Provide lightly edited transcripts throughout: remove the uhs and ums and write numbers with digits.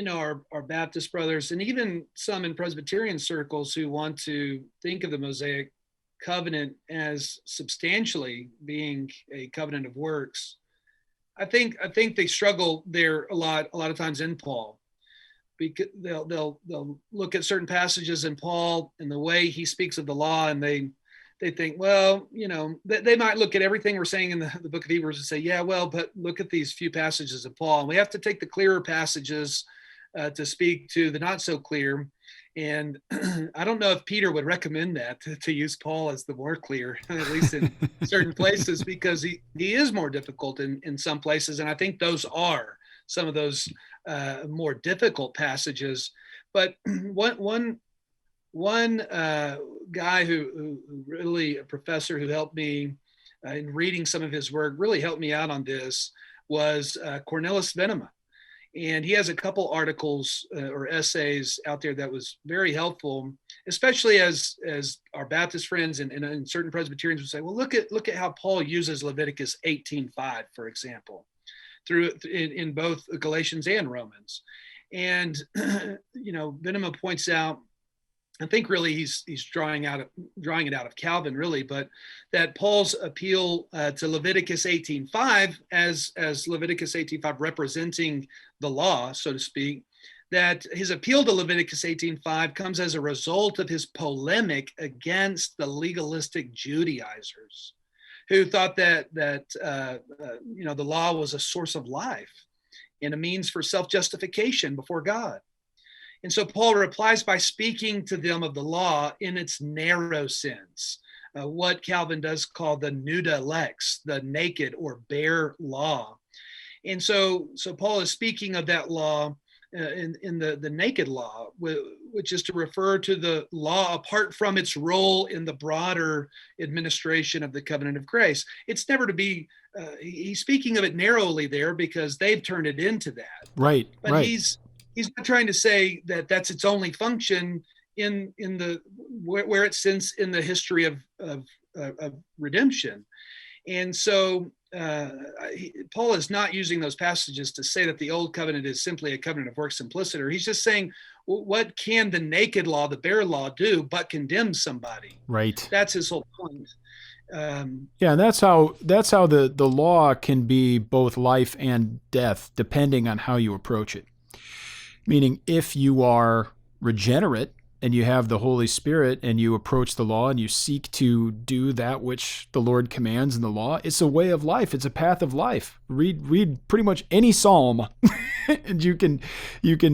our Baptist brothers, and even some in Presbyterian circles who want to think of the Mosaic covenant as substantially being a covenant of works, I think they struggle there a lot of times in Paul, because they'll look at certain passages in Paul and the way he speaks of the law, and they think, well, they might look at everything we're saying in the book of Hebrews and say, yeah, well, but look at these few passages of Paul. And we have to take the clearer passages to speak to the not so clear. And I don't know if Peter would recommend that to use Paul as the more clear, at least in certain places, because he is more difficult in some places. And I think those are some of those more difficult passages. But one guy who really, a professor who helped me in reading some of his work, really helped me out on this, was Cornelis Venema. And he has a couple articles or essays out there that was very helpful, especially as our Baptist friends and certain Presbyterians would say, well, look at how Paul uses Leviticus 18:5, for example, in both Galatians and Romans. And Venema points out, I think really he's drawing it out of Calvin, really, but that Paul's appeal to Leviticus 18:5 as Leviticus 18:5 representing the law, so to speak, that his appeal to Leviticus 18:5 comes as a result of his polemic against the legalistic Judaizers, who thought that the law was a source of life and a means for self-justification before God. And so Paul replies by speaking to them of the law in its narrow sense, what Calvin does call the nuda lex, the naked or bare law. And so Paul is speaking of that law in the naked law, which is to refer to the law apart from its role in the broader administration of the covenant of grace. It's never to be, he's speaking of it narrowly there because they've turned it into that. Right, but right. He's not trying to say that that's its only function in the where it sits in the history of redemption. And so Paul is not using those passages to say that the old covenant is simply a covenant of works simpliciter. He's just saying, what can the naked law, the bare law, do but condemn somebody? Right. That's his whole point. And that's how the law can be both life and death, depending on how you approach it. Meaning, if you are regenerate and you have the Holy Spirit and you approach the law and you seek to do that which the Lord commands in the law, it's a way of life. It's a path of life. Read pretty much any psalm, and you can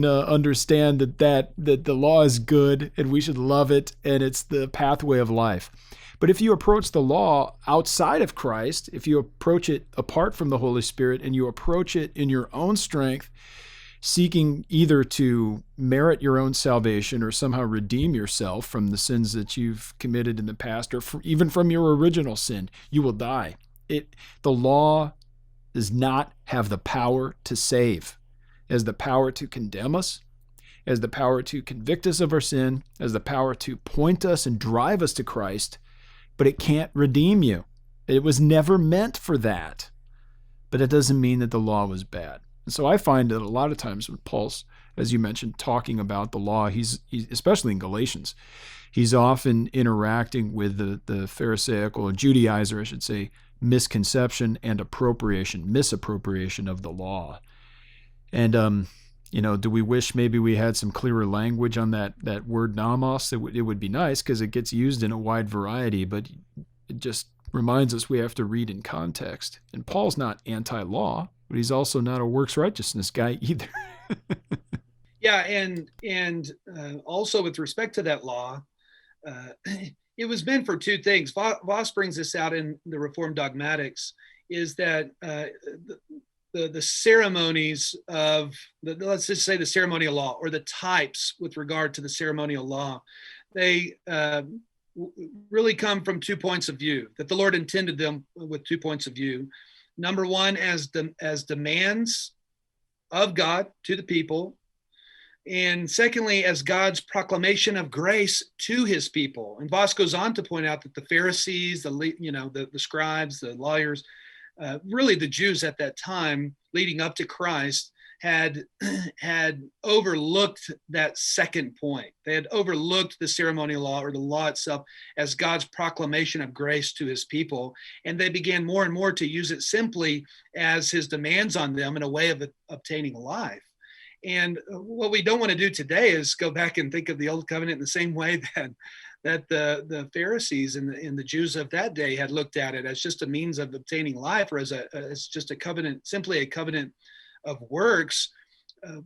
understand that the law is good and we should love it, and it's the pathway of life. But if you approach the law outside of Christ, if you approach it apart from the Holy Spirit and you approach it in your own strength, seeking either to merit your own salvation or somehow redeem yourself from the sins that you've committed in the past, or even from your original sin, you will die. The law does not have the power to save. It has the power to condemn us, it has the power to convict us of our sin, it has the power to point us and drive us to Christ, but it can't redeem you. It was never meant for that. But it doesn't mean that the law was bad. And so I find that a lot of times with Paul's, as you mentioned, talking about the law, he's especially in Galatians, he's often interacting with the Pharisaical, or Judaizer, I should say, misconception and misappropriation of the law. And, do we wish maybe we had some clearer language on that word nomos? It would be nice because it gets used in a wide variety, but it just reminds us we have to read in context. And Paul's not anti-law, but he's also not a works righteousness guy either. Yeah, and also with respect to that law, it was meant for two things. Voss brings this out in the Reformed Dogmatics, is that the ceremonies of, let's just say the ceremonial law, or the types with regard to the ceremonial law, they really come from 2 points of view, that the Lord intended them with 2 points of view. Number one, as demands of God to the people. And secondly, as God's proclamation of grace to his people. And Voss goes on to point out that the Pharisees, the scribes, the lawyers, really the Jews at that time leading up to Christ, had had overlooked that second point. They had overlooked the ceremonial law, or the law itself, as God's proclamation of grace to his people, and they began more and more to use it simply as his demands on them in a way of obtaining life. And what we don't want to do today is go back and think of the old covenant in the same way that the Pharisees and the Jews of that day had looked at it, as just a means of obtaining life, or as just a covenant, simply a covenant of works.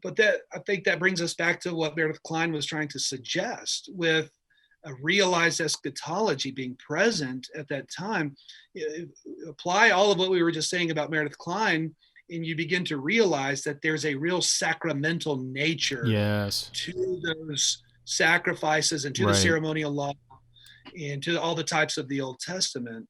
But that, I think that brings us back to what Meredith Kline was trying to suggest, with a realized eschatology being present at that time. Apply all of what we were just saying about Meredith Kline, and you begin to realize that there's a real sacramental nature to those sacrifices and to the ceremonial law and to all the types of the Old Testament.